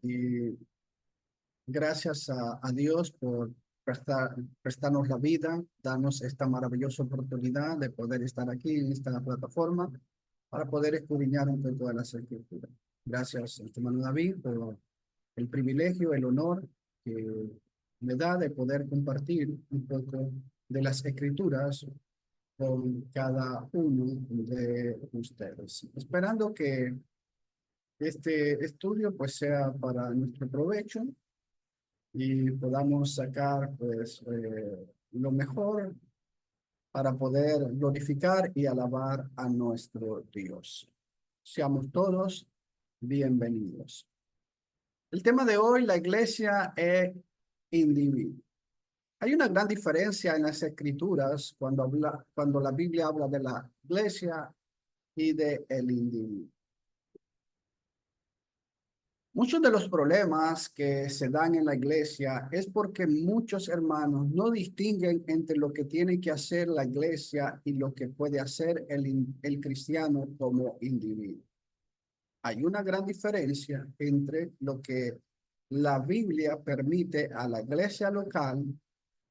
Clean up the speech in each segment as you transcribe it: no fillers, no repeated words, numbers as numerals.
y gracias a Dios por prestarnos la vida, darnos esta maravillosa oportunidad de poder estar aquí en esta plataforma para poder escudriñar un poco de las escrituras. Gracias, hermano David, por el privilegio, el honor que me da de poder compartir un poco de las escrituras con cada uno de ustedes. Esperando que este estudio pues sea para nuestro provecho y podamos sacar pues lo mejor para poder glorificar y alabar a nuestro Dios. Seamos todos bienvenidos. El tema de hoy, la iglesia es individuo. Hay una gran diferencia en las escrituras cuando la Biblia habla de la iglesia y de el individuo. Muchos de los problemas que se dan en la iglesia es porque muchos hermanos no distinguen entre lo que tiene que hacer la iglesia y lo que puede hacer el cristiano como individuo. Hay una gran diferencia entre lo que la Biblia permite a la iglesia local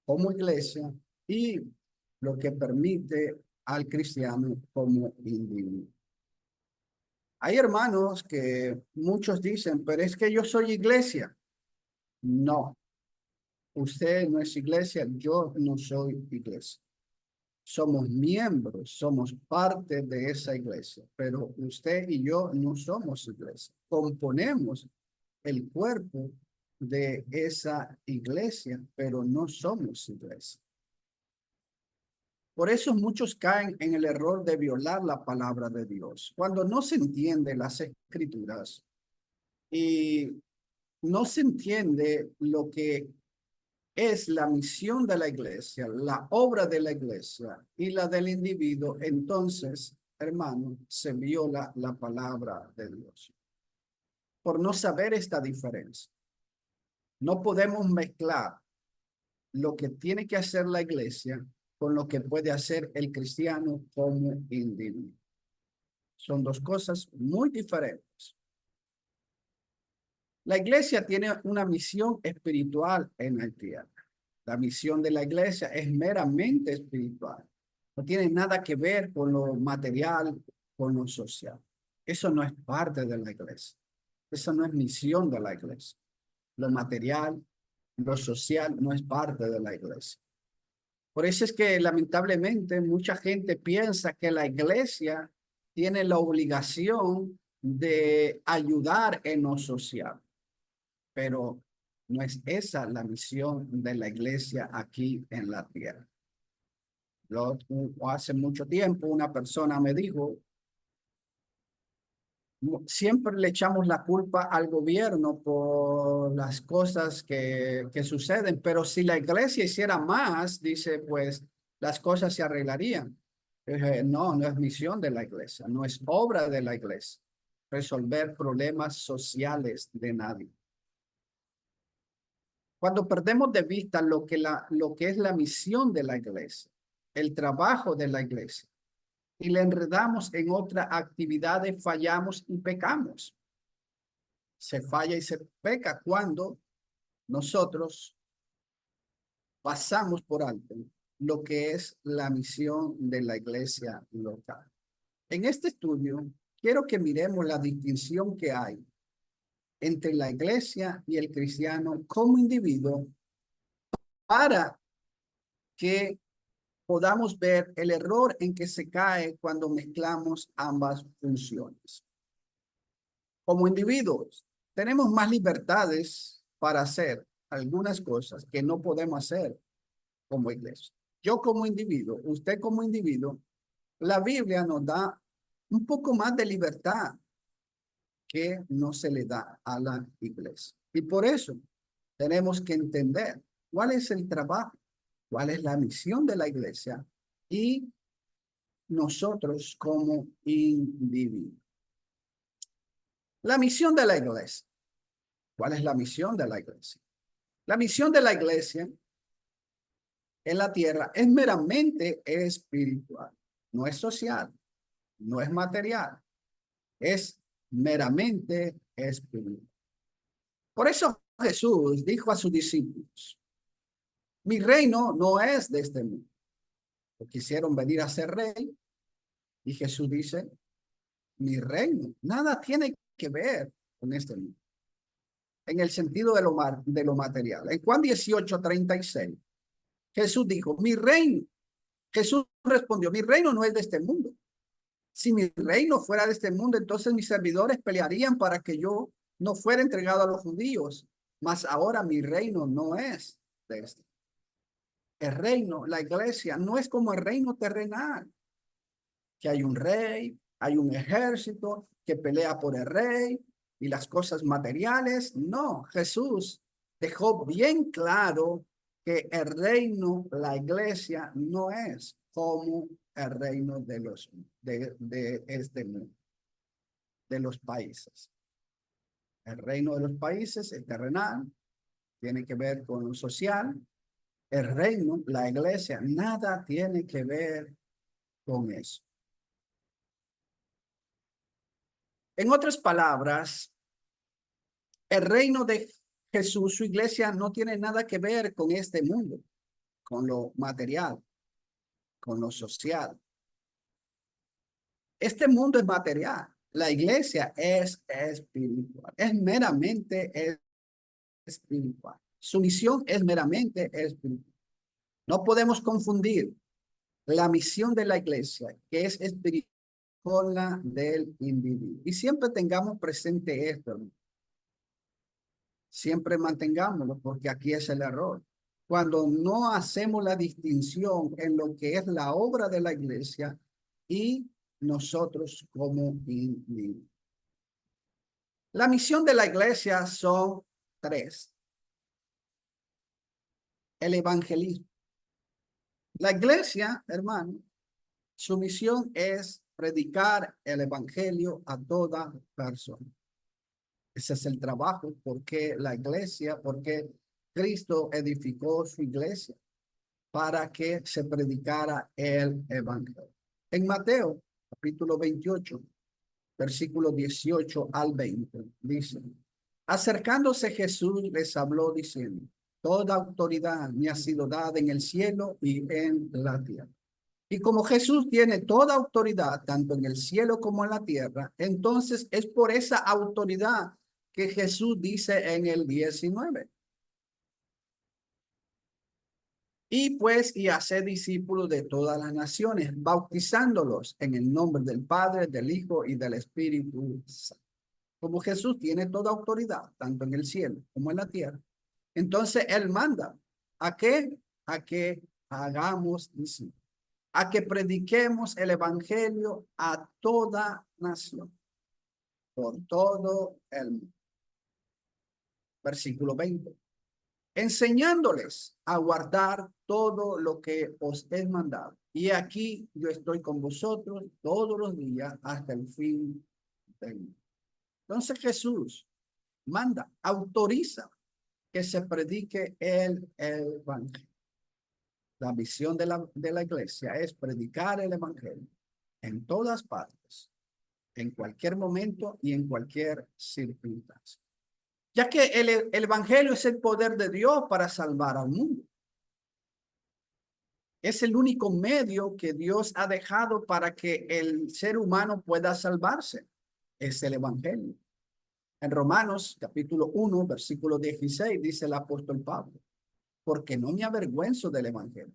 como iglesia y lo que permite al cristiano como individuo. Hay hermanos que muchos dicen, pero es que yo soy iglesia. No, usted no es iglesia, yo no soy iglesia. Somos miembros, somos parte de esa iglesia, pero usted y yo no somos iglesia. Componemos el cuerpo de esa iglesia, pero no somos iglesia. Por eso muchos caen en el error de violar la palabra de Dios. Cuando no se entiende las escrituras y no se entiende lo que es la misión de la iglesia, la obra de la iglesia y la del individuo, entonces, hermano, se viola la palabra de Dios. Por no saber esta diferencia, no podemos mezclar lo que tiene que hacer la iglesia con lo que puede hacer el cristiano como individuo. Son dos cosas muy diferentes. La iglesia tiene una misión espiritual en la tierra. La misión de la iglesia es meramente espiritual. No tiene nada que ver con lo material, con lo social. Eso no es parte de la iglesia. Eso no es misión de la iglesia. Lo material, lo social no es parte de la iglesia. Por eso es que lamentablemente mucha gente piensa que la iglesia tiene la obligación de ayudar en lo social, pero no es esa la misión de la iglesia aquí en la tierra. Hace mucho tiempo una persona me dijo, siempre le echamos la culpa al gobierno por las cosas que suceden, pero si la iglesia hiciera más, dice, pues las cosas se arreglarían. No, no es misión de la iglesia, no es obra de la iglesia resolver problemas sociales de nadie. Cuando perdemos de vista lo que es la misión de la iglesia, el trabajo de la iglesia, y le enredamos en otras actividades, fallamos y pecamos. Se falla y se peca cuando nosotros pasamos por alto lo que es la misión de la iglesia local. En este estudio, quiero que miremos la distinción que hay entre la iglesia y el cristiano como individuo para que podamos ver el error en que se cae cuando mezclamos ambas funciones. Como individuos, tenemos más libertades para hacer algunas cosas que no podemos hacer como iglesia. Yo como individuo, usted como individuo, la Biblia nos da un poco más de libertad que no se le da a la iglesia. Y por eso tenemos que entender cuál es el trabajo, cuál es la misión de la iglesia y nosotros como individuos. La misión de la iglesia. ¿Cuál es la misión de la iglesia? La misión de la iglesia en la tierra es meramente espiritual, no es social, no es material, es meramente espiritual. Por eso Jesús dijo a sus discípulos, mi reino no es de este mundo. Quisieron venir a ser rey y Jesús dice, mi reino nada tiene que ver con este mundo, en el sentido de lo material. En Juan 18:36, Jesús dijo, mi reino, Jesús respondió, mi reino no es de este mundo. Si mi reino fuera de este mundo, entonces mis servidores pelearían para que yo no fuera entregado a los judíos. Mas ahora mi reino no es de este. El reino, la iglesia, no es como el reino terrenal, que hay un rey, hay un ejército que pelea por el rey y las cosas materiales. No, Jesús dejó bien claro que el reino, la iglesia, no es como el reino de este mundo, de los países. El reino de los países es terrenal, tiene que ver con lo social. El reino, la iglesia, nada tiene que ver con eso. En otras palabras, el reino de Jesús, su iglesia, no tiene nada que ver con este mundo, con lo material, con lo social. Este mundo es material. La iglesia es espiritual, es meramente espiritual. Su misión es meramente espiritual. No podemos confundir la misión de la iglesia, que es espiritual, con la del individuo. Y siempre tengamos presente esto, hermano. Siempre mantengámoslo, porque aquí es el error. Cuando no hacemos la distinción en lo que es la obra de la iglesia y nosotros como individuos. La misión de la iglesia son tres. El evangelismo. La iglesia, hermano, su misión es predicar el evangelio a toda persona. Ese es el trabajo, porque la iglesia, porque Cristo edificó su iglesia para que se predicara el evangelio. En Mateo, capítulo 28, versículo 18 al 20, dice, acercándose Jesús les habló diciendo, toda autoridad me ha sido dada en el cielo y en la tierra. Y como Jesús tiene toda autoridad, tanto en el cielo como en la tierra, entonces es por esa autoridad que Jesús dice en el 19. Y pues, y hacer discípulos de todas las naciones, bautizándolos en el nombre del Padre, del Hijo y del Espíritu Santo. Como Jesús tiene toda autoridad, tanto en el cielo como en la tierra, entonces Él manda a que, hagamos discípulos, a que prediquemos el evangelio a toda nación, por todo el mundo. Versículo 20. Enseñándoles a guardar todo lo que os he mandado. Y aquí yo estoy con vosotros todos los días hasta el fin del mundo. Entonces Jesús manda, autoriza que se predique el evangelio. La misión de la iglesia es predicar el evangelio en todas partes, en cualquier momento y en cualquier circunstancia. Ya que el evangelio es el poder de Dios para salvar al mundo. Es el único medio que Dios ha dejado para que el ser humano pueda salvarse. Es el evangelio. En Romanos capítulo 1, versículo 16, dice el apóstol Pablo, porque no me avergüenzo del evangelio,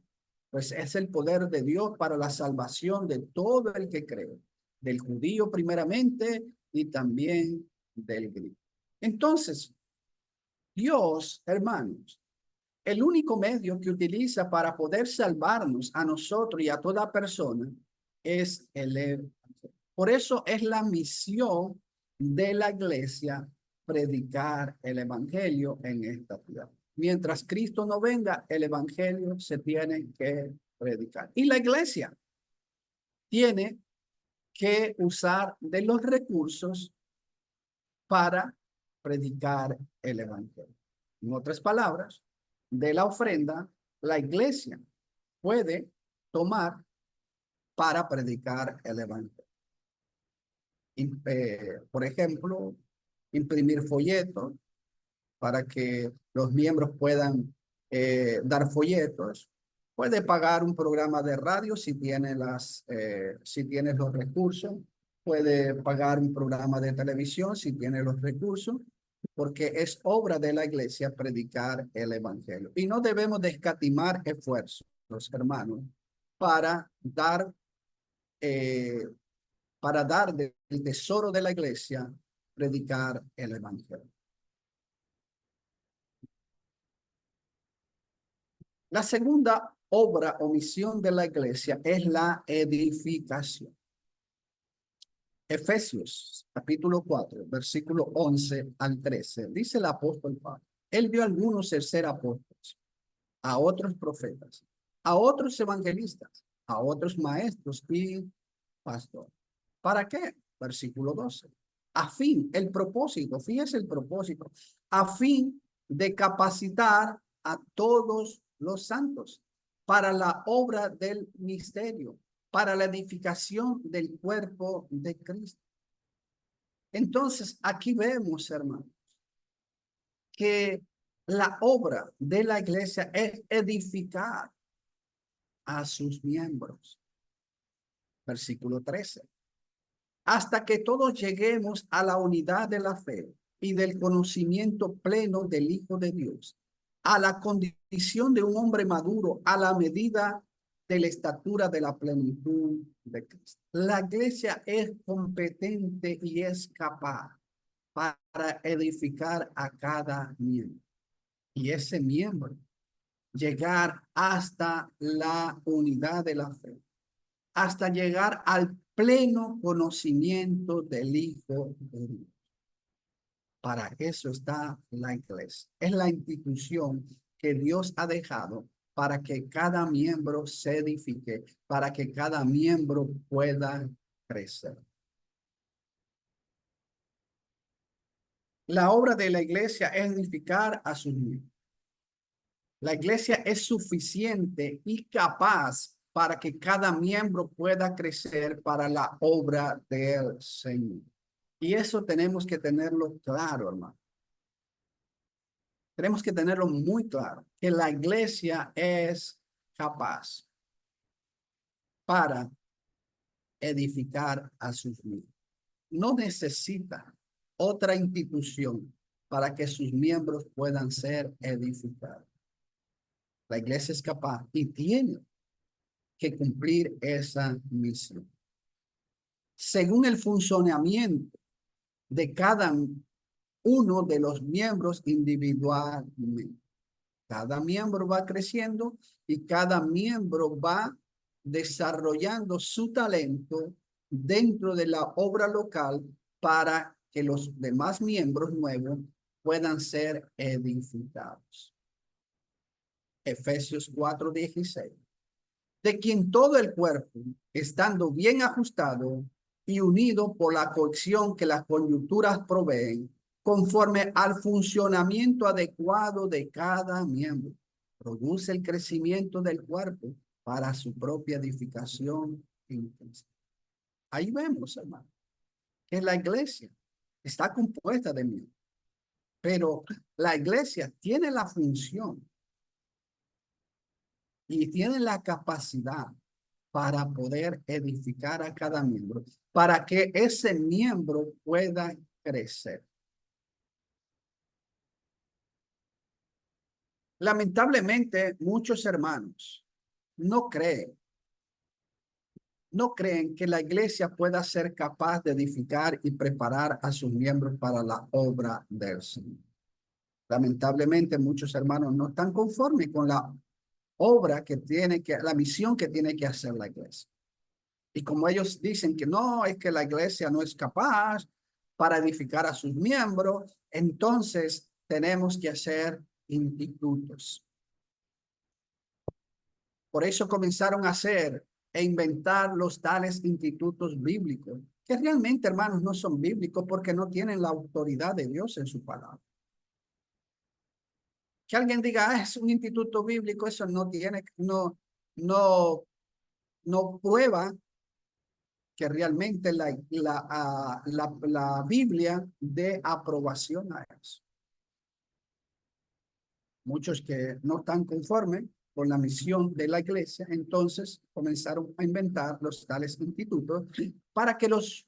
pues es el poder de Dios para la salvación de todo el que cree, del judío primeramente y también del griego. Entonces, Dios, hermanos, el único medio que utiliza para poder salvarnos a nosotros y a toda persona es el evangelio. Por eso es la misión de la iglesia predicar el evangelio en esta tierra. Mientras Cristo no venga, el evangelio se tiene que predicar. Y la iglesia tiene que usar de los recursos para predicar el evangelio. En otras palabras, de la ofrenda, la iglesia puede tomar para predicar el evangelio. Por ejemplo, imprimir folletos, para que los miembros puedan dar folletos. Puede pagar un programa de radio si tiene si tienes los recursos. Puede pagar un programa de televisión si tiene los recursos, porque es obra de la iglesia predicar el evangelio. Y no debemos de escatimar esfuerzos, hermanos, para dar, eh, del tesoro de la iglesia, predicar el evangelio. La segunda obra o misión de la iglesia es la edificación. Efesios capítulo 4, versículo 11 al 13. Dice el apóstol Pablo: Él vio a algunos ser apóstoles, a otros profetas, a otros evangelistas, a otros maestros y pastores. ¿Para qué? Versículo 12. A fin, el propósito, fíjese el propósito, a fin de capacitar a todos los santos para la obra del misterio, para la edificación del cuerpo de Cristo. Entonces, aquí vemos, hermanos, que la obra de la iglesia es edificar a sus miembros. Versículo 13. Hasta que todos lleguemos a la unidad de la fe y del conocimiento pleno del Hijo de Dios, a la condición de un hombre maduro, a la medida de la estatura de la plenitud de Cristo. La iglesia es competente y es capaz para edificar a cada miembro. Y ese miembro llegar hasta la unidad de la fe, hasta llegar al pleno conocimiento del Hijo de Dios. Para eso está la iglesia. Es la institución que Dios ha dejado para que cada miembro se edifique, para que cada miembro pueda crecer. La obra de la iglesia es edificar a sus miembros. La iglesia es suficiente y capaz para que cada miembro pueda crecer para la obra del Señor. Y eso tenemos que tenerlo claro, hermano. Tenemos que tenerlo muy claro, que la iglesia es capaz para edificar a sus miembros. No necesita otra institución para que sus miembros puedan ser edificados. La iglesia es capaz y tiene que cumplir esa misión. Según el funcionamiento de cada uno de los miembros individualmente. Cada miembro va creciendo y cada miembro va desarrollando su talento dentro de la obra local para que los demás miembros nuevos puedan ser edificados. Efesios 4:16. De quien todo el cuerpo, estando bien ajustado y unido por la cohesión que las coyunturas proveen, conforme al funcionamiento adecuado de cada miembro, produce el crecimiento del cuerpo para su propia edificación en Cristo. Ahí vemos, hermano, que la iglesia está compuesta de miembros, pero la iglesia tiene la función y tiene la capacidad para poder edificar a cada miembro, para que ese miembro pueda crecer. Lamentablemente, muchos hermanos no creen, no creen que la iglesia pueda ser capaz de edificar y preparar a sus miembros para la obra del Señor. Lamentablemente, muchos hermanos no están conformes con la obra la misión que tiene que hacer la iglesia. Y como ellos dicen que no, es que la iglesia no es capaz para edificar a sus miembros, entonces tenemos que hacer institutos. Por eso comenzaron a hacer e inventar los tales institutos bíblicos, que realmente, hermanos, no son bíblicos porque no tienen la autoridad de Dios en su palabra. Que alguien diga, es un instituto bíblico, eso no prueba que realmente la Biblia dé aprobación a eso. muchos que no están conformes con la misión de la iglesia, entonces comenzaron a inventar los tales institutos para que los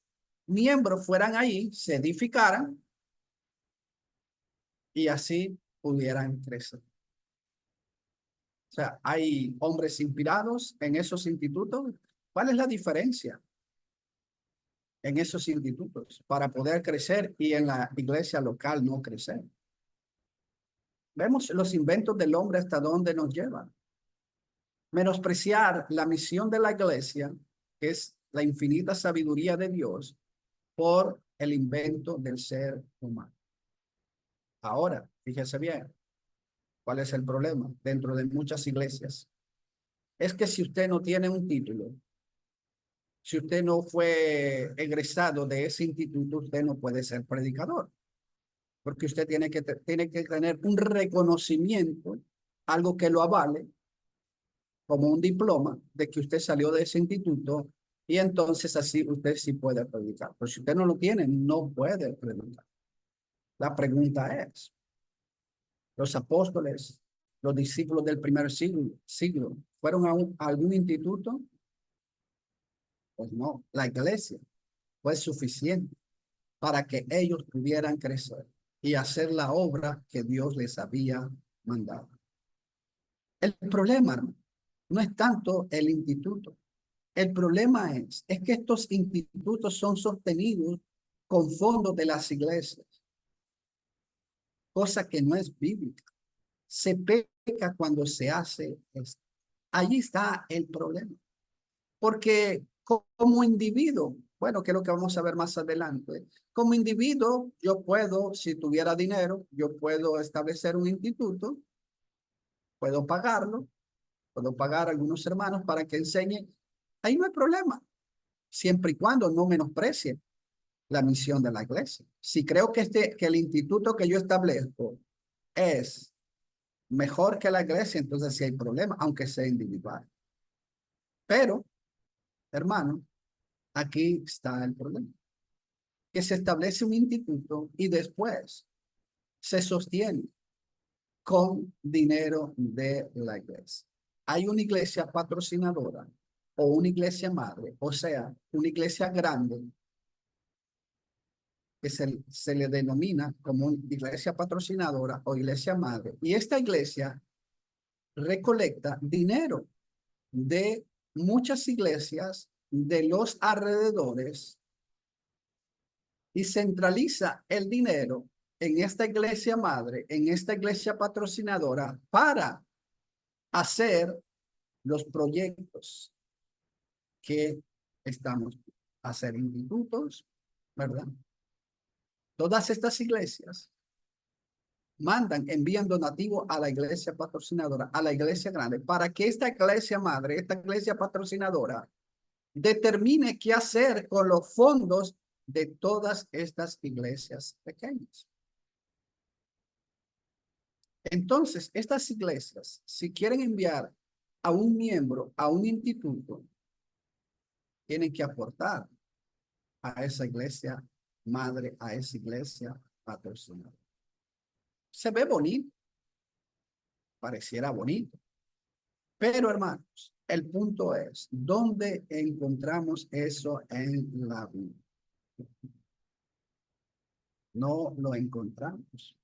miembros fueran ahí, se edificaran y así pudieran crecer. O sea, hay hombres inspirados en esos institutos. ¿Cuál es la diferencia en esos institutos para poder crecer y en la iglesia local no crecer? Vemos los inventos del hombre hasta dónde nos llevan. Menospreciar la misión de la iglesia, que es la infinita sabiduría de Dios, por el invento del ser humano. Ahora, fíjese bien, ¿cuál es el problema dentro de muchas iglesias? Es que si usted no tiene un título, si usted no fue egresado de ese instituto, usted no puede ser predicador, porque usted tiene que tener un reconocimiento, algo que lo avale, como un diploma de que usted salió de ese instituto y entonces así usted sí puede predicar. Pero si usted no lo tiene, no puede predicar. La pregunta es, ¿los apóstoles, los discípulos del primer siglo fueron a algún instituto? Pues no, la iglesia fue suficiente para que ellos pudieran crecer y hacer la obra que Dios les había mandado. El problema, hermano, no es tanto el instituto. El problema es que estos institutos son sostenidos con fondos de las iglesias, cosa que no es bíblica. Se peca cuando se hace esto. Allí está el problema. Porque como individuo, bueno, que es lo que vamos a ver más adelante, como individuo, yo puedo, si tuviera dinero, yo puedo establecer un instituto, puedo pagarlo, puedo pagar a algunos hermanos para que enseñen. Ahí no hay problema, siempre y cuando no menosprecie la misión de la iglesia. Si creo que el instituto que yo establezco es mejor que la iglesia, entonces sí hay problema, aunque sea individual. Pero, hermano, aquí está el problema, que se establece un instituto y después se sostiene con dinero de la iglesia. Hay una iglesia patrocinadora o una iglesia madre, o sea, una iglesia grande que se le denomina como iglesia patrocinadora o iglesia madre. Y esta iglesia recolecta dinero de muchas iglesias de los alrededores y centraliza el dinero en esta iglesia madre, en esta iglesia patrocinadora, para hacer los proyectos que estamos, hacer institutos, ¿verdad? Todas estas iglesias envían donativo a la iglesia patrocinadora, a la iglesia grande, para que esta iglesia madre, esta iglesia patrocinadora, determine qué hacer con los fondos de todas estas iglesias pequeñas. Entonces, estas iglesias, si quieren enviar a un miembro a un instituto, tienen que aportar a esa iglesia madre, a esa iglesia patrocinadora. Se ve bonito, pareciera bonito, pero hermanos, el punto es, ¿dónde encontramos eso en la Biblia? No lo encontramos.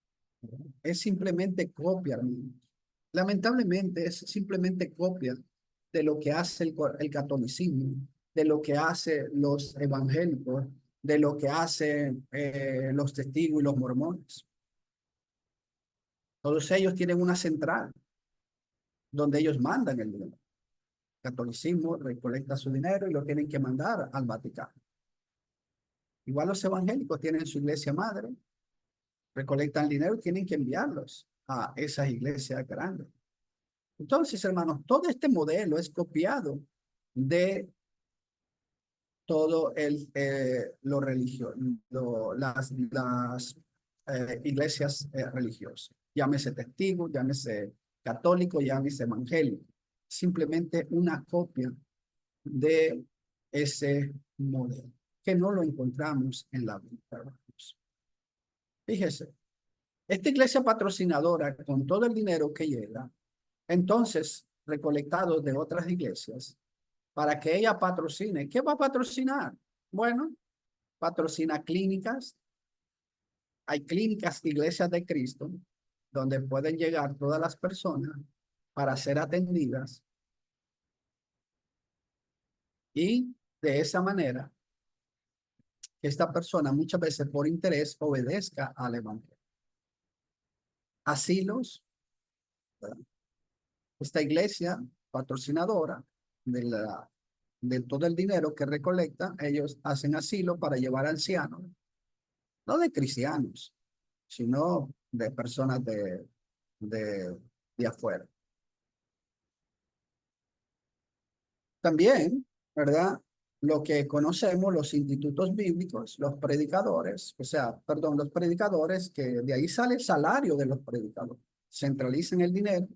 Es simplemente copia, hermanos. Lamentablemente es simplemente copia de lo que hace el catolicismo, de lo que hacen los evangélicos, de lo que hacen los testigos y los mormones. Todos ellos tienen una central donde ellos mandan el dinero. El catolicismo recolecta su dinero y lo tienen que mandar al Vaticano. Igual los evangélicos tienen su iglesia madre, recolectan dinero y tienen que enviarlos a esas iglesias grandes. Entonces, hermanos, todo este modelo es copiado de todo lo religioso, las iglesias religiosas. Llámese testigo, llámese católico, llámese evangélico. Simplemente una copia de ese modelo, que no lo encontramos en la Biblia. Fíjese, Esta iglesia patrocinadora, con todo el dinero que llega, entonces recolectado de otras iglesias, para que ella patrocine. ¿Qué va a patrocinar? Bueno, patrocina clínicas. Hay clínicas, iglesias de Cristo, donde pueden llegar todas las personas para ser atendidas y de esa manera esta persona muchas veces por interés obedezca al evangelio. Asilos, ¿verdad? Esta iglesia patrocinadora de todo el dinero que recolecta, ellos hacen asilo para llevar ancianos, no de cristianos, sino de personas de, de afuera. También, ¿verdad? Lo que conocemos, los institutos bíblicos, los predicadores, o sea, perdón, los predicadores, que de ahí sale el salario de los predicadores, centralizan el dinero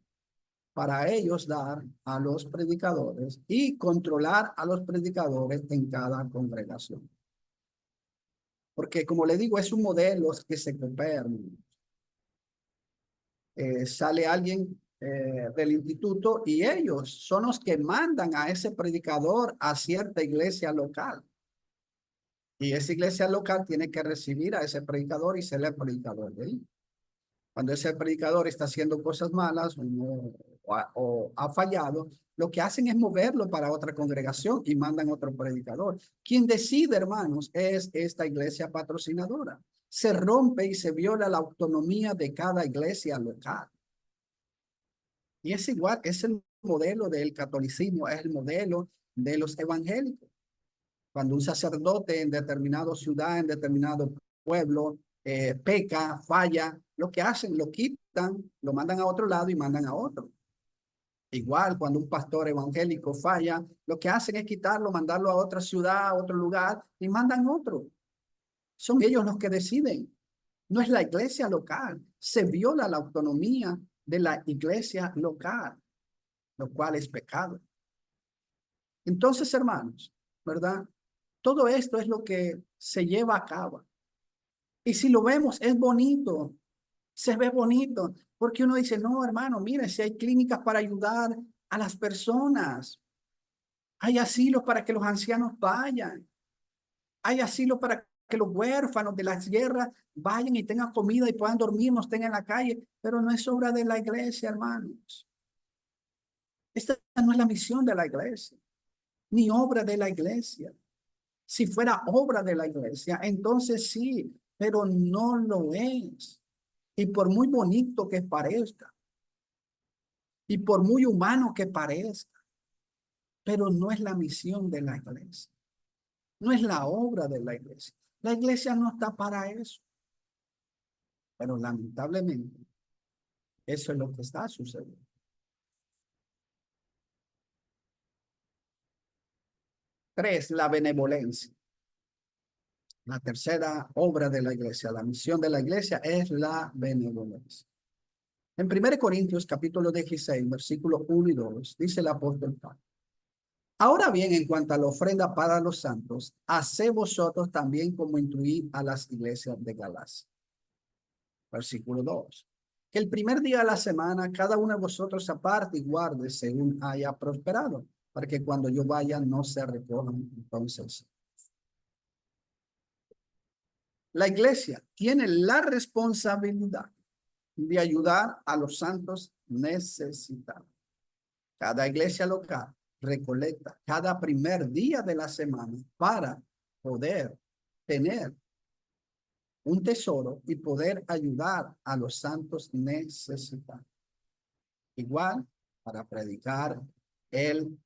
para ellos dar a los predicadores y controlar a los predicadores en cada congregación. Porque como le digo, es un modelo que se coopera. Sale alguien del instituto y ellos son los que mandan a ese predicador a cierta iglesia local. Y esa iglesia local tiene que recibir a ese predicador y ser el predicador de ahí. Cuando ese predicador está haciendo cosas malas o ha fallado, lo que hacen es moverlo para otra congregación y mandan otro predicador. Quien decide, hermanos, es esta iglesia patrocinadora. Se rompe y se viola la autonomía de cada iglesia local. Y es igual, es el modelo del catolicismo, es el modelo de los evangélicos. Cuando un sacerdote en determinada ciudad, en determinado pueblo, peca, falla, lo que hacen, lo quitan, lo mandan a otro lado y mandan a otro. Igual, cuando un pastor evangélico falla, lo que hacen es quitarlo, mandarlo a otra ciudad, a otro lugar y mandan otro. Son ellos los que deciden. No es la iglesia local. Se viola la autonomía de la iglesia local, lo cual es pecado. Entonces, hermanos, ¿verdad? Todo esto es lo que se lleva a cabo. Y si lo vemos, es bonito, se ve bonito, porque uno dice, no, hermano, mire, si hay clínicas para ayudar a las personas, hay asilos para que los ancianos vayan, hay asilos para que los huérfanos de las guerras vayan y tengan comida y puedan dormir, no estén en la calle, pero no es obra de la iglesia, hermanos. Esta no es la misión de la iglesia, ni obra de la iglesia. Si fuera obra de la iglesia, entonces sí, pero no lo es. Y por muy bonito que parezca, y por muy humano que parezca, pero no es la misión de la iglesia. No es la obra de la iglesia. La iglesia no está para eso. Pero lamentablemente, eso es lo que está sucediendo. 3, la benevolencia. La tercera obra de la iglesia, la misión de la iglesia es la benevolencia. En 1 Corintios capítulo 16, versículos 1 y 2, dice el apóstol Pablo: ahora bien, en cuanto a la ofrenda para los santos, haced vosotros también como instruí a las iglesias de Galacia. Versículo 2. Que el primer día de la semana cada uno de vosotros aparte y guarde según haya prosperado, para que cuando yo vaya no se recojan. Entonces, la iglesia tiene la responsabilidad de ayudar a los santos necesitados. Cada iglesia local recolecta cada primer día de la semana para poder tener un tesoro y poder ayudar a los santos necesitados. Igual para predicar el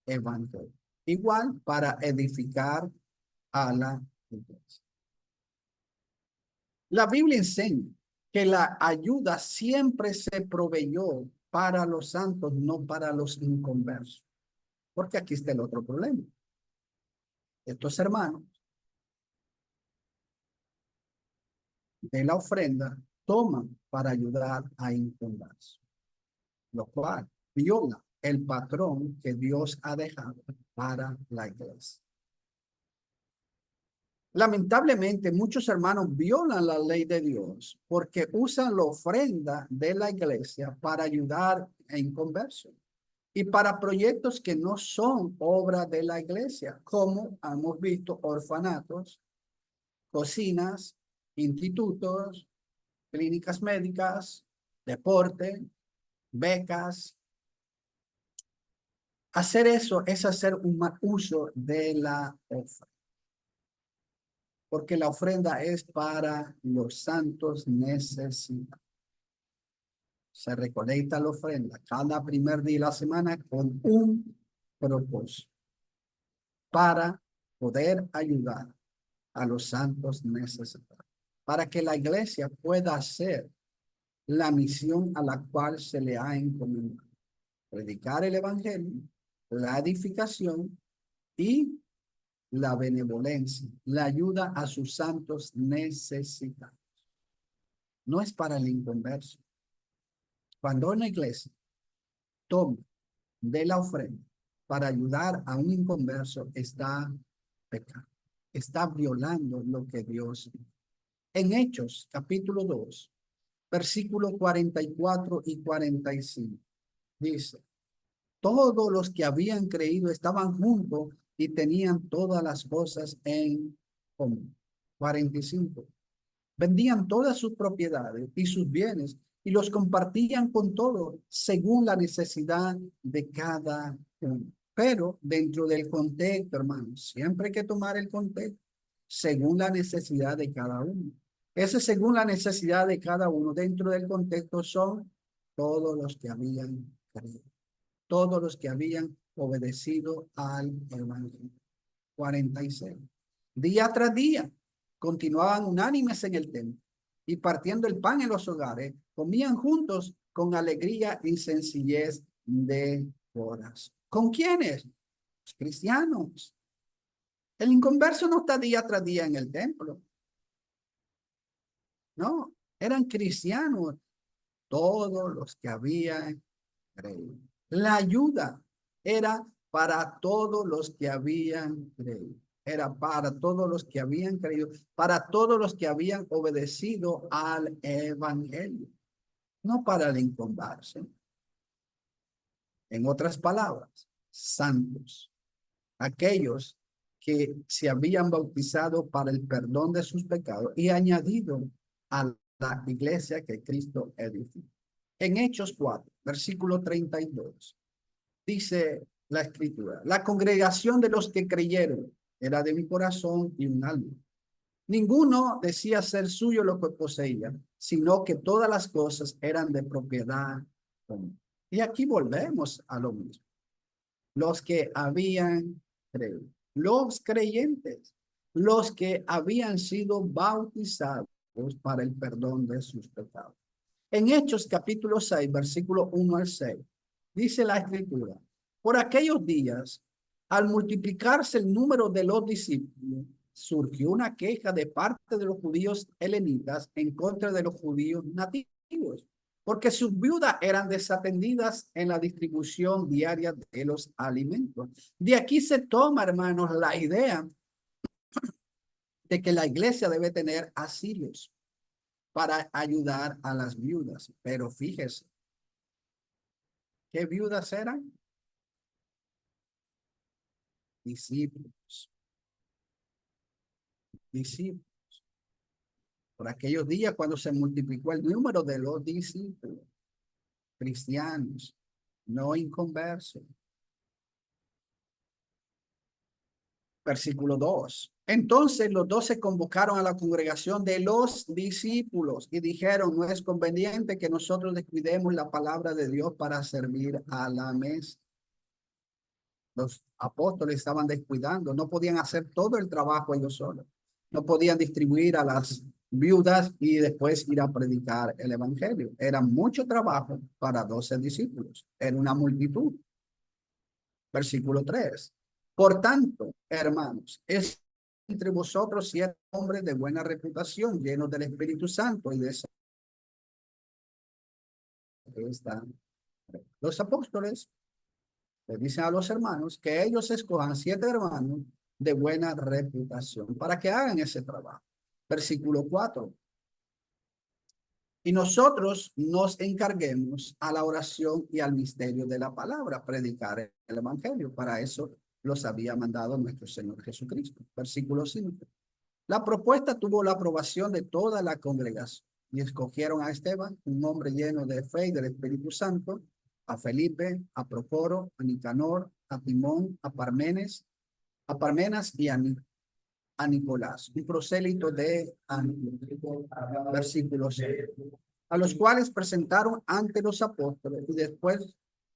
evangelio. Igual para edificar a la iglesia. La Biblia enseña que la ayuda siempre se proveyó para los santos, no para los inconversos. Porque aquí está el otro problema. Estos hermanos de la ofrenda toman para ayudar a inconversos, lo cual viola el patrón que Dios ha dejado para la iglesia. Lamentablemente, muchos hermanos violan la ley de Dios porque usan la ofrenda de la iglesia para ayudar en conversión y para proyectos que no son obra de la iglesia, como hemos visto orfanatos, cocinas, institutos, clínicas médicas, deporte, becas. Hacer eso es hacer un mal uso de la ofrenda, porque la ofrenda es para los santos necesitados. Se recolecta la ofrenda cada primer día de la semana con un propósito, para poder ayudar a los santos necesitados, para que la iglesia pueda hacer la misión a la cual se le ha encomendado: predicar el evangelio, la edificación y la benevolencia, la ayuda a sus santos necesitados. No es para el inconverso. Cuando una iglesia toma de la ofrenda para ayudar a un inconverso, está pecando, está violando lo que Dios dijo. En Hechos, capítulo 2, versículos 44 y 45, dice: todos los que habían creído estaban juntos y tenían todas las cosas en común. 45. Vendían todas sus propiedades y sus bienes y los compartían con todos según la necesidad de cada uno. Pero dentro del contexto, hermanos, siempre hay que tomar el contexto según la necesidad de cada uno. Ese según la necesidad de cada uno dentro del contexto son todos los que habían creído, todos los que habían obedecido al evangelio. 46. Día tras día continuaban unánimes en el templo y partiendo el pan en los hogares, comían juntos con alegría y sencillez de corazón. ¿Con quiénes? Los cristianos. El inconverso no está día tras día en el templo. No, eran cristianos todos los que habían creído. La ayuda era para todos los que habían creído. Era para todos los que habían creído, para todos los que habían obedecido al evangelio, no para el inconverso. En otras palabras, santos, aquellos que se habían bautizado para el perdón de sus pecados y añadido a la iglesia que Cristo edificó. En Hechos 4, versículo 32, dice la escritura: la congregación de los que creyeron era de mi corazón y un alma. Ninguno decía ser suyo lo que poseía, sino que todas las cosas eran de propiedad común. Y aquí volvemos a lo mismo. Los que habían creído, los creyentes, los que habían sido bautizados para el perdón de sus pecados. En Hechos capítulo 6, versículo 1 al 6, dice la escritura: por aquellos días, al multiplicarse el número de los discípulos, surgió una queja de parte de los judíos helenitas en contra de los judíos nativos, porque sus viudas eran desatendidas en la distribución diaria de los alimentos. De aquí se toma, hermanos, la idea de que la iglesia debe tener asilos para ayudar a las viudas. Pero fíjese, ¿qué viudas eran? Discípulos. Discípulos. Por aquellos días cuando se multiplicó el número de los discípulos, cristianos, no inconversos. Versículo 2. Entonces los 12 convocaron a la congregación de los discípulos y dijeron: no es conveniente que nosotros descuidemos la palabra de Dios para servir a la mesa. Los apóstoles estaban descuidando, no podían hacer todo el trabajo ellos solos. No podían distribuir a las viudas y después ir a predicar el evangelio. Era mucho trabajo para 12 discípulos. Era una multitud. Versículo 3. Por tanto, hermanos, es entre vosotros 7 hombres de buena reputación, llenos del Espíritu Santo y de eso. Los apóstoles le dicen a los hermanos que ellos escojan 7 hermanos de buena reputación, para que hagan ese trabajo. Versículo 4. Y nosotros nos encarguemos a la oración y al misterio de la palabra, predicar el evangelio. Para eso los había mandado nuestro Señor Jesucristo. Versículo 5. La propuesta tuvo la aprobación de toda la congregación y escogieron a Esteban, un hombre lleno de fe y del Espíritu Santo, a Felipe, a Procoro, a Nicanor, a Timón, a Parmenas y a Nicolás, un prosélito de Antioquía. Versículo 6. A los cuales presentaron ante los apóstoles y después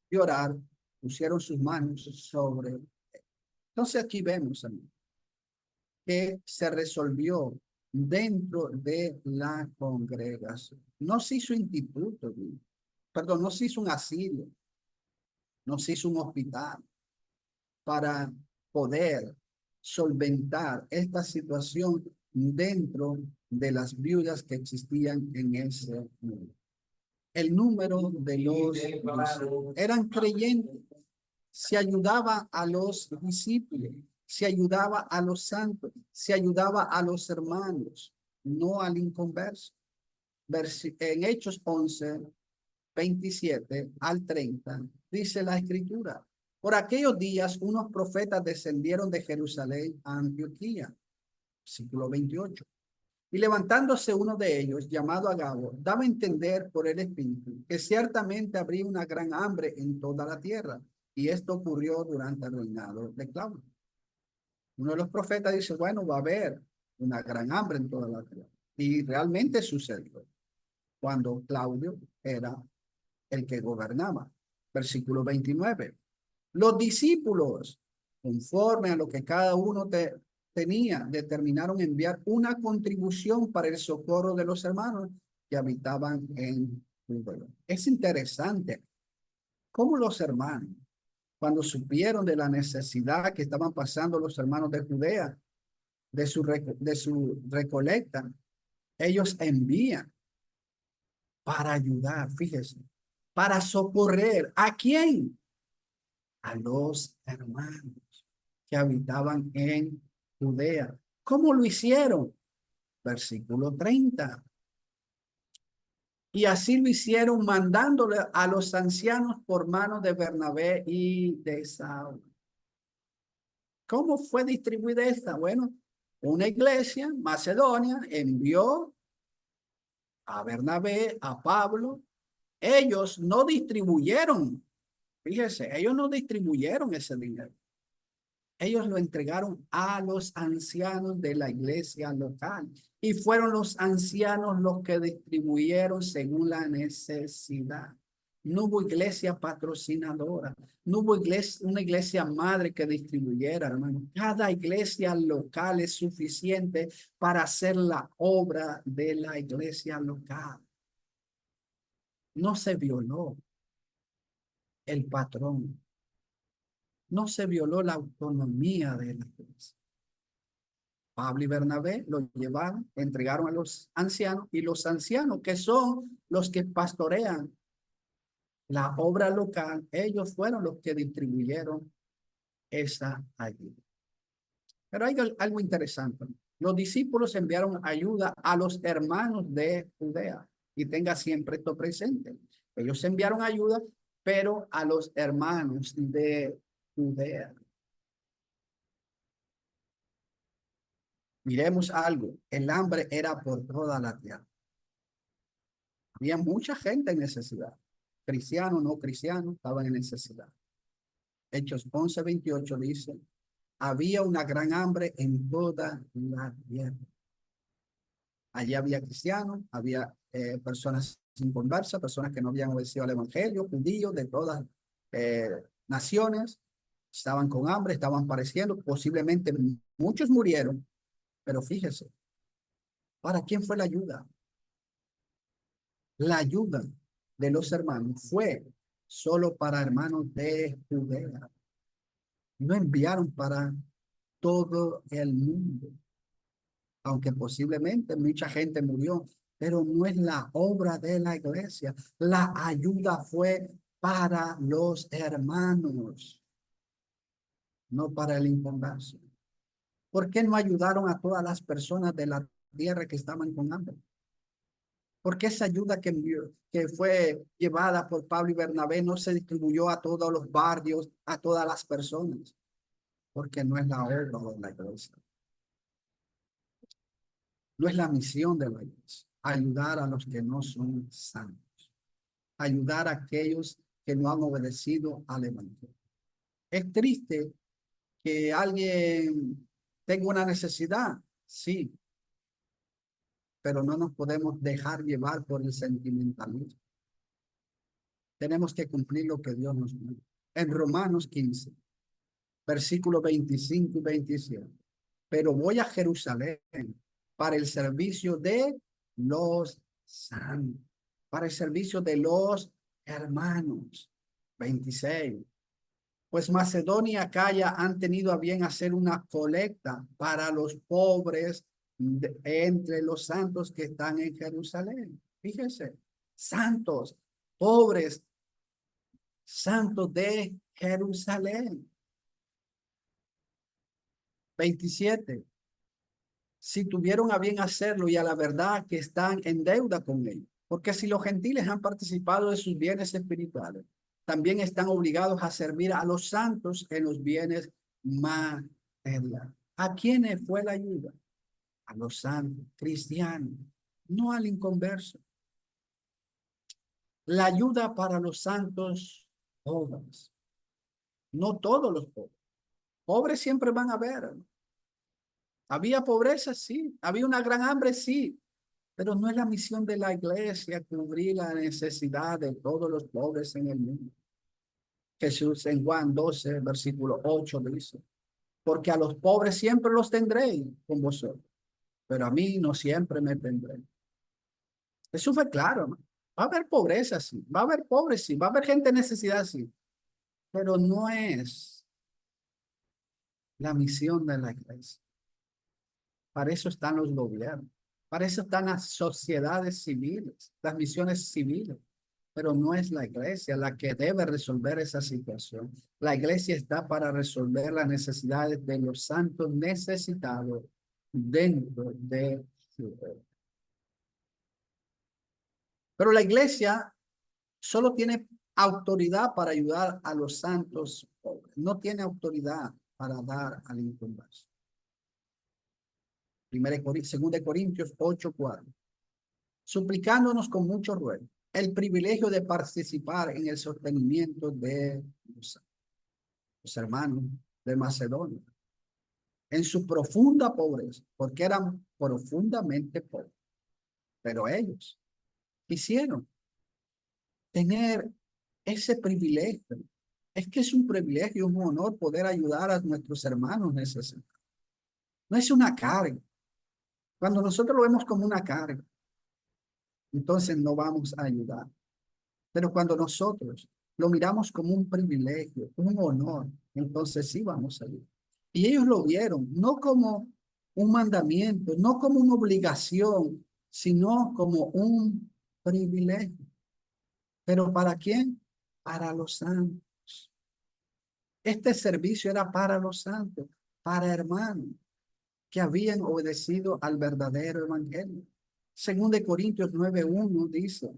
de orar pusieron sus manos sobre él. Entonces aquí vemos, amigos, que se resolvió dentro de la congregación. No se hizo instituto, perdón, no se hizo un asilo, no se hizo un hospital para poder solventar esta situación dentro de las viudas que existían en ese mundo. El número de los discípulos eran creyentes, se ayudaba a los discípulos, se ayudaba a los santos, se ayudaba a los hermanos, no al inconverso. En Hechos 11, 27 al 30, dice la escritura: por aquellos días unos profetas descendieron de Jerusalén a Antioquía, versículo 28. Y levantándose uno de ellos, llamado Agabo, daba a entender por el Espíritu que ciertamente habría una gran hambre en toda la tierra. Y esto ocurrió durante el reinado de Claudio. Uno de los profetas dice, bueno, va a haber una gran hambre en toda la tierra. Y realmente sucedió cuando Claudio era el que gobernaba. Versículo 29. Los discípulos, conforme a lo que cada uno tenía, determinaron enviar una contribución para el socorro de los hermanos que habitaban en Judea. Es interesante cómo los hermanos, cuando supieron de la necesidad que estaban pasando los hermanos de Judea, de su recolecta, ellos envían para ayudar, fíjese, para socorrer. ¿A quién? A los hermanos que habitaban en Judea. ¿Cómo lo hicieron? Versículo 30. Y así lo hicieron mandándole a los ancianos por manos de Bernabé y de Saulo. ¿Cómo fue distribuida esta? Bueno, una iglesia, Macedonia, envió a Bernabé, a Pablo. Ellos no distribuyeron, fíjese, ellos no distribuyeron ese dinero. Ellos lo entregaron a los ancianos de la iglesia local y fueron los ancianos los que distribuyeron según la necesidad. No hubo iglesia patrocinadora, no hubo una iglesia madre que distribuyera, hermano. Cada iglesia local es suficiente para hacer la obra de la iglesia local. No se violó el patrón, no se violó la autonomía de la iglesia. Pablo y Bernabé lo llevaron, entregaron a los ancianos, y los ancianos, que son los que pastorean la obra local, ellos fueron los que distribuyeron esa ayuda. Pero hay algo interesante. Los discípulos enviaron ayuda a los hermanos de Judea, y tenga siempre esto presente. Ellos enviaron ayuda, pero a los hermanos de Judea. Miremos algo, el hambre era por toda la tierra. Había mucha gente en necesidad. Cristianos, no cristianos, estaban en necesidad. Hechos 11:28 dice, había una gran hambre en toda la tierra. Allí había cristianos, había personas sin conversa, personas que no habían obedecido al evangelio, judíos de todas naciones, estaban con hambre, estaban padeciendo, posiblemente muchos murieron, pero fíjese, ¿para quién fue la ayuda? La ayuda de los hermanos fue solo para hermanos de Judea. No enviaron para todo el mundo, aunque posiblemente mucha gente murió, pero no es la obra de la iglesia. La ayuda fue para los hermanos, no para el inconverso. ¿Por qué no ayudaron a todas las personas de la tierra que estaban con hambre? ¿Por qué esa ayuda que fue llevada por Pablo y Bernabé no se distribuyó a todos los barrios, a todas las personas? Porque no es la obra de la iglesia. No es la misión de la iglesia. Ayudar a los que no son santos. Ayudar a aquellos que no han obedecido al evangelio. Es triste que alguien tenga una necesidad, sí, pero no nos podemos dejar llevar por el sentimentalismo. Tenemos que cumplir lo que Dios nos pide. En Romanos 15, versículos 25 y 27. Pero voy a Jerusalén para el servicio de los santos, para el servicio de los hermanos. 26. Pues Macedonia y Acaya han tenido a bien hacer una colecta para los pobres entre los santos que están en Jerusalén. Fíjense, santos, pobres, santos de Jerusalén. 27. Si tuvieron a bien hacerlo y a la verdad que están en deuda con ellos. Porque si los gentiles han participado de sus bienes espirituales, también están obligados a servir a los santos en los bienes materiales. ¿A quiénes fue la ayuda? A los santos, cristianos, no al inconverso. La ayuda para los santos pobres, no todos los pobres. Pobres siempre van a haber. Había pobreza, sí. Había una gran hambre, sí. Pero no es la misión de la iglesia cubrir la necesidad de todos los pobres en el mundo. Jesús en Juan 12, versículo 8 dice, porque a los pobres siempre los tendréis con vosotros, pero a mí no siempre me tendré. Eso fue claro, ¿no? Va a haber pobreza, sí. Va a haber pobres, sí. Va a haber gente en necesidad, sí. Pero no es la misión de la iglesia. Para eso están los gobiernos. Para eso están las sociedades civiles, las misiones civiles. Pero no es la iglesia la que debe resolver esa situación. La iglesia está para resolver las necesidades de los santos necesitados dentro de su reino. Pero la iglesia solo tiene autoridad para ayudar a los santos pobres. No tiene autoridad para dar al inconverso. 2 Corintios 8:4. Suplicándonos con mucho ruego el privilegio de participar en el sostenimiento de los hermanos de Macedonia, en su profunda pobreza, porque eran profundamente pobres. Pero ellos quisieron tener ese privilegio. Es que es un privilegio, un honor poder ayudar a nuestros hermanos necesitados. No es una carga. Cuando nosotros lo vemos como una carga, entonces no vamos a ayudar. Pero cuando nosotros lo miramos como un privilegio, un honor, entonces sí vamos a ayudar. Y ellos lo vieron, no como un mandamiento, no como una obligación, sino como un privilegio. ¿Pero para quién? Para los santos. Este servicio era para los santos, para hermanos que habían obedecido al verdadero evangelio. Según de Corintios 9:1 dice,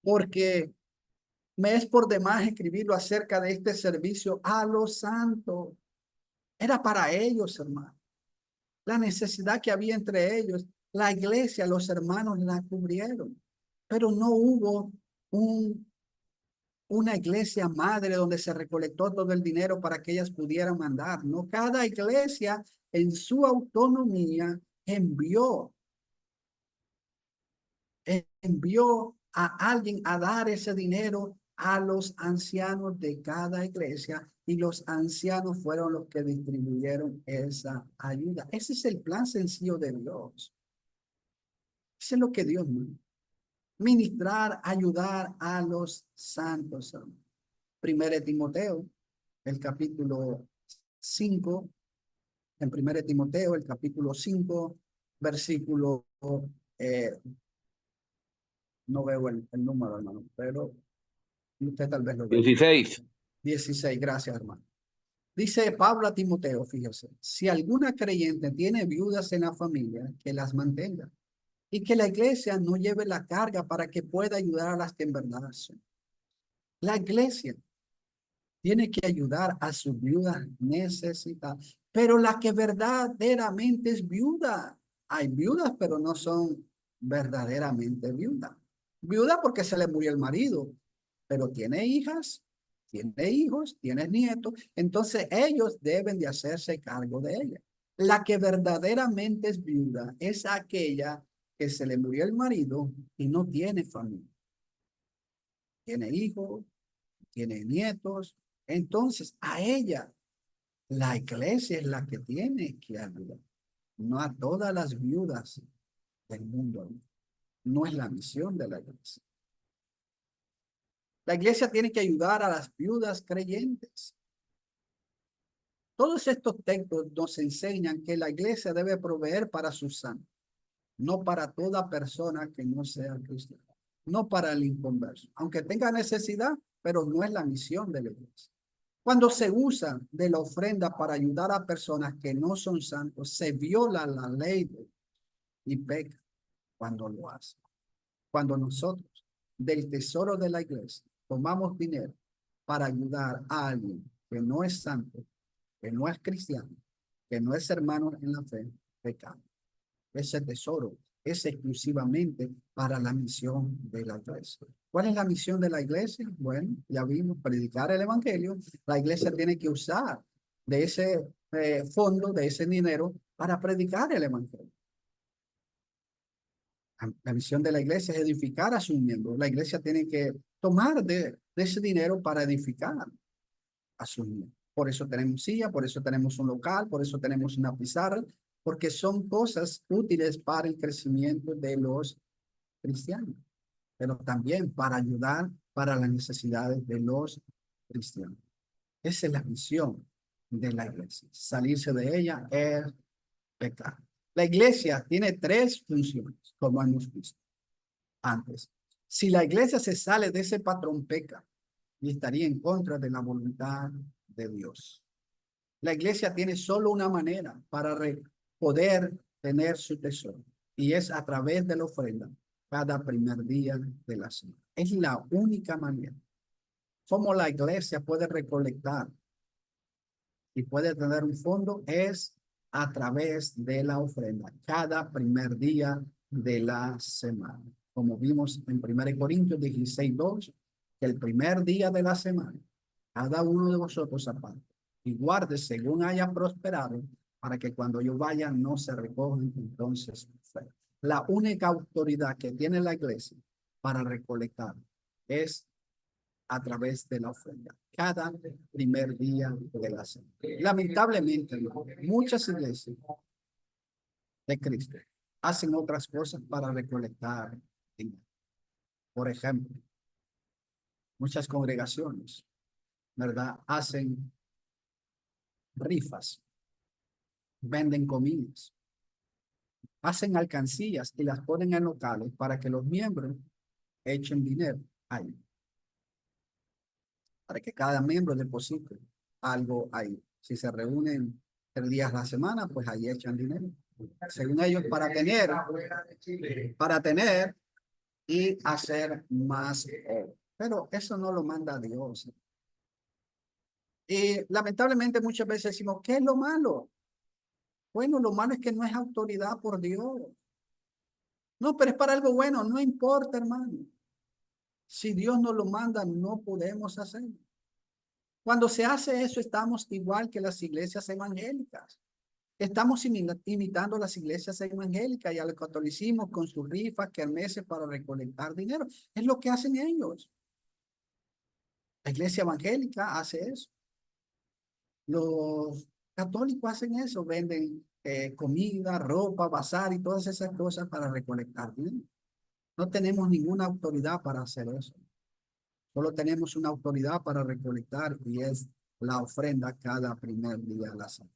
porque me es por demás escribirlo acerca de este servicio a los santos. Era para ellos, hermano. La necesidad que había entre ellos, la iglesia, los hermanos la cubrieron. Pero no hubo una iglesia madre donde se recolectó todo el dinero para que ellas pudieran mandar. No, cada iglesia en su autonomía envió a alguien a dar ese dinero a los ancianos de cada iglesia y los ancianos fueron los que distribuyeron esa ayuda. Ese es el plan sencillo de Dios. Ese es lo que Dios manda. Ministrar, ayudar a los santos. Primero Timoteo, el capítulo 5, en 1 Timoteo, el capítulo 5, versículo eh, no veo el número, hermano, pero usted tal vez lo ve. 16. 16, gracias, hermano. Dice Pablo a Timoteo, fíjese, si alguna creyente tiene viudas en la familia, que las mantenga y que la iglesia no lleve la carga para que pueda ayudar a las que en verdad son. La iglesia tiene que ayudar a sus viudas necesitadas, pero la que verdaderamente es viuda. Hay viudas, pero no son verdaderamente viudas. Viuda porque se le murió el marido, pero tiene hijas, tiene hijos, tiene nietos, entonces ellos deben de hacerse cargo de ella. La que verdaderamente es viuda es aquella que se le murió el marido y no tiene familia. Tiene hijos, tiene nietos, entonces a ella la iglesia es la que tiene que ayudar, no a todas las viudas del mundo. No es la misión de la iglesia. La iglesia tiene que ayudar a las viudas creyentes. Todos estos textos nos enseñan que la iglesia debe proveer para sus santos, no para toda persona que no sea cristiana, no para el inconverso, aunque tenga necesidad, pero no es la misión de la iglesia. Cuando se usa de la ofrenda para ayudar a personas que no son santos, se viola la ley y peca cuando lo hace. Cuando nosotros del tesoro de la iglesia tomamos dinero para ayudar a alguien que no es santo, que no es cristiano, que no es hermano en la fe, pecado. Ese tesoro es exclusivamente para la misión de la iglesia. ¿Cuál es la misión de la iglesia? Bueno, ya vimos, predicar el evangelio. La iglesia tiene que usar de ese fondo, de ese dinero, para predicar el evangelio. La misión de la iglesia es edificar a sus miembros. La iglesia tiene que tomar de ese dinero para edificar a sus miembros. Por eso tenemos silla, por eso tenemos un local, por eso tenemos una pizarra, porque son cosas útiles para el crecimiento de los cristianos, pero también para ayudar para las necesidades de los cristianos. Esa es la misión de la iglesia. Salirse de ella es pecar. La iglesia tiene tres funciones, como hemos visto antes. Si la iglesia se sale de ese patrón, peca y estaría en contra de la voluntad de Dios. La iglesia tiene solo una manera para poder tener su tesoro y es a través de la ofrenda cada primer día de la semana. Es la única manera. Como la iglesia puede recolectar y puede tener un fondo es a través de la ofrenda cada primer día de la semana. Como vimos en 1 Corintios 16:2, que el primer día de la semana, cada uno de vosotros aparte, y guarde según haya prosperado, para que cuando yo vaya no se recojan entonces. La única autoridad que tiene la iglesia para recolectar es a través de la ofrenda, cada primer día de la semana. Lamentablemente, muchas iglesias de Cristo hacen otras cosas para recolectar dinero. Por ejemplo, muchas congregaciones, ¿verdad? Hacen rifas, venden comidas, hacen alcancías y las ponen en locales para que los miembros echen dinero ahí, para que cada miembro deposite algo ahí. Si se reúnen 3 días a la semana, pues ahí echan dinero. Según ellos, para tener y hacer más. Pero eso no lo manda Dios. Y lamentablemente muchas veces decimos, ¿qué es lo malo? Bueno, lo malo es que no es autoridad por Dios. No, pero es para algo bueno, no importa, hermano. Si Dios no lo manda, no podemos hacerlo. Cuando se hace eso, estamos igual que las iglesias evangélicas. Estamos imitando las iglesias evangélicas y al catolicismo con sus rifas, kermeses para recolectar dinero. Es lo que hacen ellos. La iglesia evangélica hace eso. Los católicos hacen eso, venden comida, ropa, bazar y todas esas cosas para recolectar dinero. No tenemos ninguna autoridad para hacer eso. Solo tenemos una autoridad para recolectar y es la ofrenda cada primer día de la semana.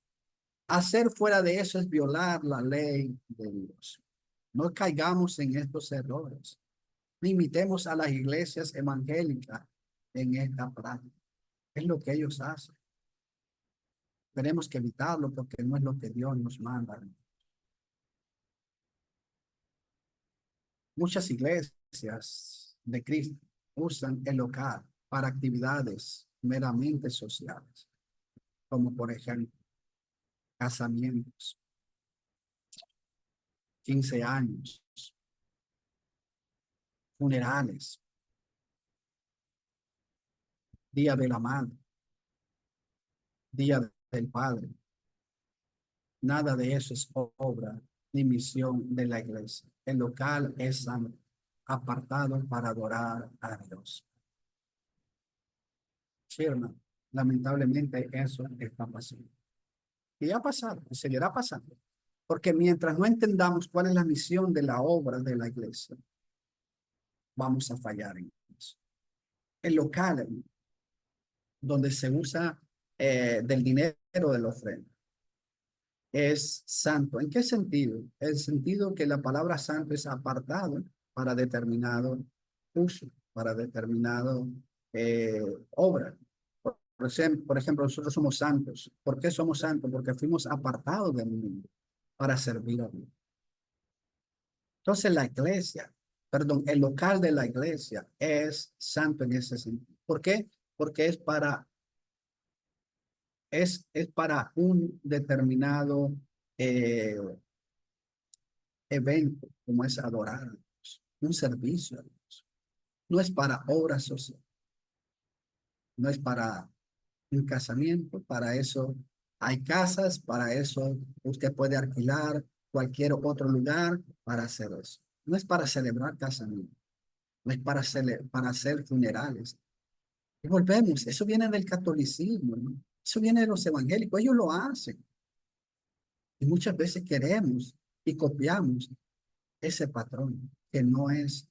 Hacer fuera de eso es violar la ley de Dios. No caigamos en estos errores. Limitemos a las iglesias evangélicas en esta práctica. Es lo que ellos hacen. Tenemos que evitarlo porque no es lo que Dios nos manda. Muchas iglesias de Cristo usan el local para actividades meramente sociales, como por ejemplo casamientos, 15 años, funerales, Día de la Madre, Día del Padre. Nada de eso es obra ni misión de la iglesia. El local es apartado para adorar a Dios. Sí, hermano. Lamentablemente eso está pasando. Y ha pasado, y seguirá pasando. Porque mientras no entendamos cuál es la misión de la obra de la iglesia, vamos a fallar en eso. El local donde se usa del dinero de la ofrenda es santo. ¿En qué sentido? El sentido que la palabra santo es apartado para determinado uso, para determinado obra. Por ejemplo, nosotros somos santos. ¿Por qué somos santos? Porque fuimos apartados del mundo para servir a Dios. Entonces la iglesia, perdón, el local de la iglesia es santo en ese sentido. ¿Por qué? Porque es para un determinado eh, evento, como es adorar a Dios, un servicio a Dios. No es para obra social, no es para un casamiento, para eso hay casas, para eso usted puede alquilar cualquier otro lugar para hacer eso. No es para celebrar casamiento, no es para hacer funerales. Y volvemos, eso viene del catolicismo, ¿no? Eso viene de los evangélicos, ellos lo hacen. Y muchas veces queremos y copiamos ese patrón, que no es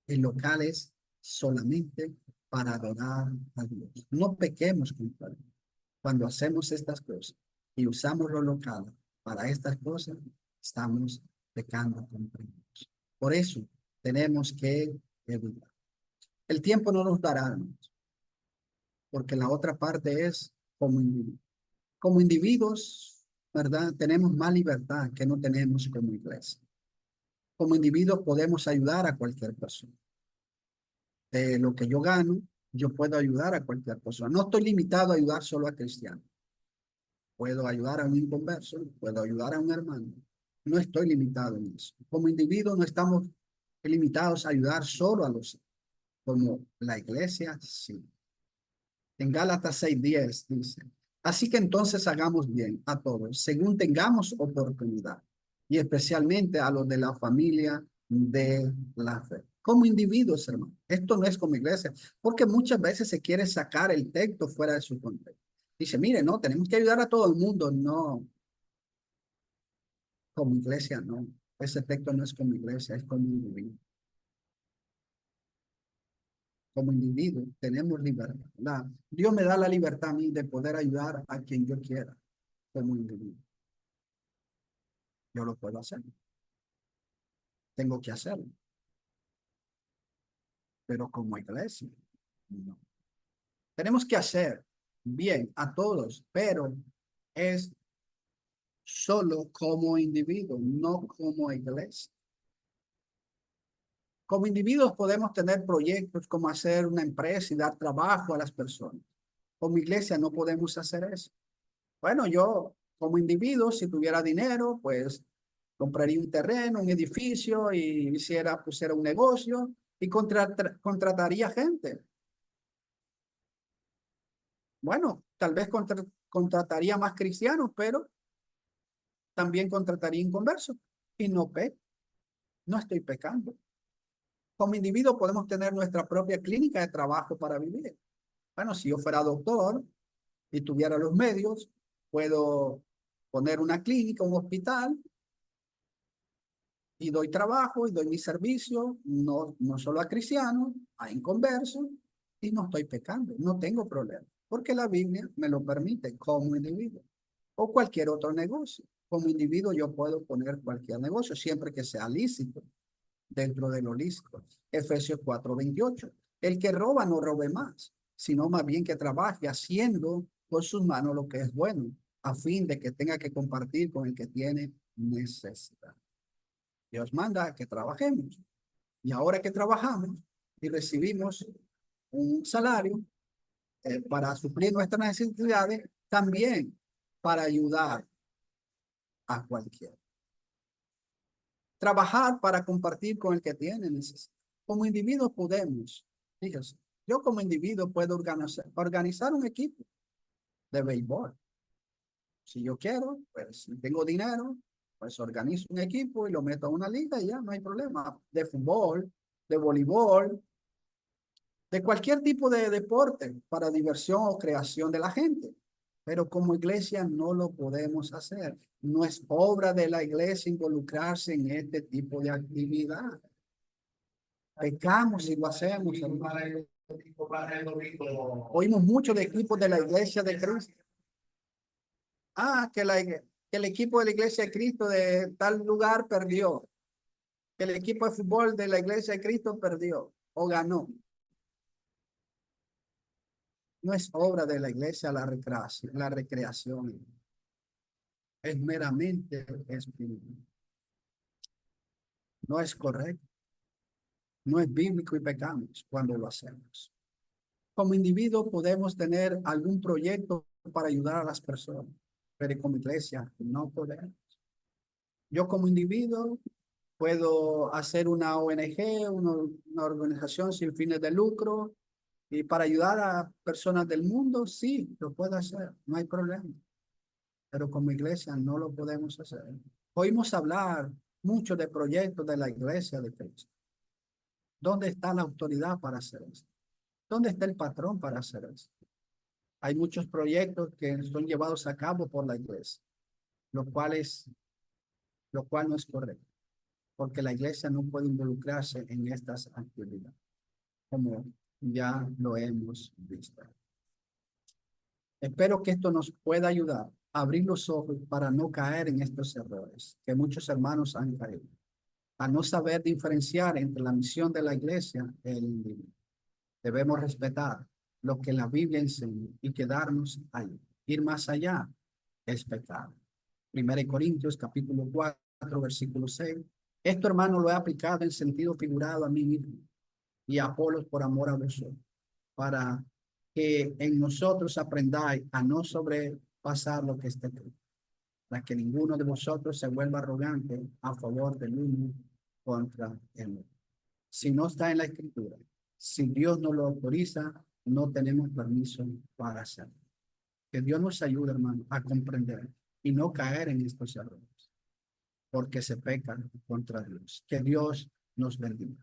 el local, es solamente para adorar a Dios. No pequemos contra Dios. Cuando hacemos estas cosas y usamos los locales para estas cosas, estamos pecando contra Dios. Por eso tenemos que evitar. El tiempo no nos dará, hermanos, porque la otra parte es como individuos. Como individuos, ¿verdad? Tenemos más libertad que no tenemos como iglesia. Como individuos podemos ayudar a cualquier persona. De lo que yo gano, yo puedo ayudar a cualquier persona. No estoy limitado a ayudar solo a cristianos. Puedo ayudar a un inconverso, puedo ayudar a un hermano. No estoy limitado en eso. Como individuo no estamos limitados a ayudar solo a los, como la iglesia, sí. En Gálatas 6:10 dice, así que entonces hagamos bien a todos, según tengamos oportunidad, y especialmente a los de la familia de la fe. Como individuos, hermano. Esto no es como iglesia, porque muchas veces se quiere sacar el texto fuera de su contexto. Dice, mire, no, tenemos que ayudar a todo el mundo. No, como iglesia, no. Ese texto no es como iglesia, es como individuo. Como individuo, tenemos libertad. Dios me da la libertad a mí de poder ayudar a quien yo quiera como individuo. Yo lo puedo hacer. Tengo que hacerlo. Pero como iglesia, no. Tenemos que hacer bien a todos, pero es solo como individuo, no como iglesia. Como individuos podemos tener proyectos como hacer una empresa y dar trabajo a las personas. Como iglesia no podemos hacer eso. Bueno, yo como individuo, si tuviera dinero, pues compraría un terreno, un edificio y pusiera un negocio y contrataría gente. Bueno, tal vez contrataría más cristianos, pero también contrataría inconversos y no peco, no estoy pecando. Como individuo podemos tener nuestra propia clínica de trabajo para vivir. Bueno, si yo fuera doctor y tuviera los medios, puedo poner una clínica, un hospital y doy trabajo y doy mi servicio, no solo a cristianos, a inconversos, y no estoy pecando, no tengo problema, porque la Biblia me lo permite como individuo o cualquier otro negocio. Como individuo yo puedo poner cualquier negocio siempre que sea lícito, dentro de lo lícito. Efesios 4:28. El que roba no robe más, sino más bien que trabaje haciendo por sus manos lo que es bueno, a fin de que tenga que compartir con el que tiene necesidad. Dios manda que trabajemos. Y ahora que trabajamos y recibimos un salario para suplir nuestras necesidades, también para ayudar a cualquiera. Trabajar para compartir con el que tiene necesidad. Como individuos podemos, fíjese, yo como individuo puedo organizar un equipo de béisbol. Si yo quiero, pues si tengo dinero, pues organizo un equipo y lo meto a una liga y ya no hay problema. De fútbol, de voleibol, de cualquier tipo de deporte para diversión o creación de la gente. Pero como iglesia no lo podemos hacer. No es obra de la iglesia involucrarse en este tipo de actividad. Pecamos si lo hacemos, hermano. Oímos mucho de equipos de la iglesia de Cristo. Que el equipo de la iglesia de Cristo de tal lugar perdió. Que el equipo de fútbol de la iglesia de Cristo perdió o ganó. No es obra de la iglesia la recreación. La recreación es meramente espiritual. No es correcto. No es bíblico y pecamos cuando lo hacemos. Como individuo podemos tener algún proyecto para ayudar a las personas, pero como iglesia no podemos. Yo como individuo puedo hacer una ONG, una organización sin fines de lucro, y para ayudar a personas del mundo, sí, lo puedo hacer, no hay problema. Pero como iglesia no lo podemos hacer. Oímos hablar mucho de proyectos de la iglesia de Cristo. ¿Dónde está la autoridad para hacer esto? ¿Dónde está el patrón para hacer esto? Hay muchos proyectos que son llevados a cabo por la iglesia, lo cual no es correcto, porque la iglesia no puede involucrarse en estas actividades, como ya lo hemos visto. Espero que esto nos pueda ayudar a abrir los ojos para no caer en estos errores que muchos hermanos han caído, a no saber diferenciar entre la misión de la iglesia y el individuo. Debemos respetar lo que la Biblia enseña y quedarnos ahí. Ir más allá es pecado. 1 Corintios capítulo 4, versículo 6. Esto, hermano, lo he aplicado en sentido figurado a mí mismo y a Apolos por amor a vosotros, para que en nosotros aprendáis a no sobrepasar lo que está escrito, para que ninguno de vosotros se vuelva arrogante a favor del uno contra el otro. Si no está en la escritura, si Dios no lo autoriza, no tenemos permiso para hacerlo. Que Dios nos ayude, hermano, a comprender y no caer en estos errores, porque se peca contra Dios. Que Dios nos bendiga.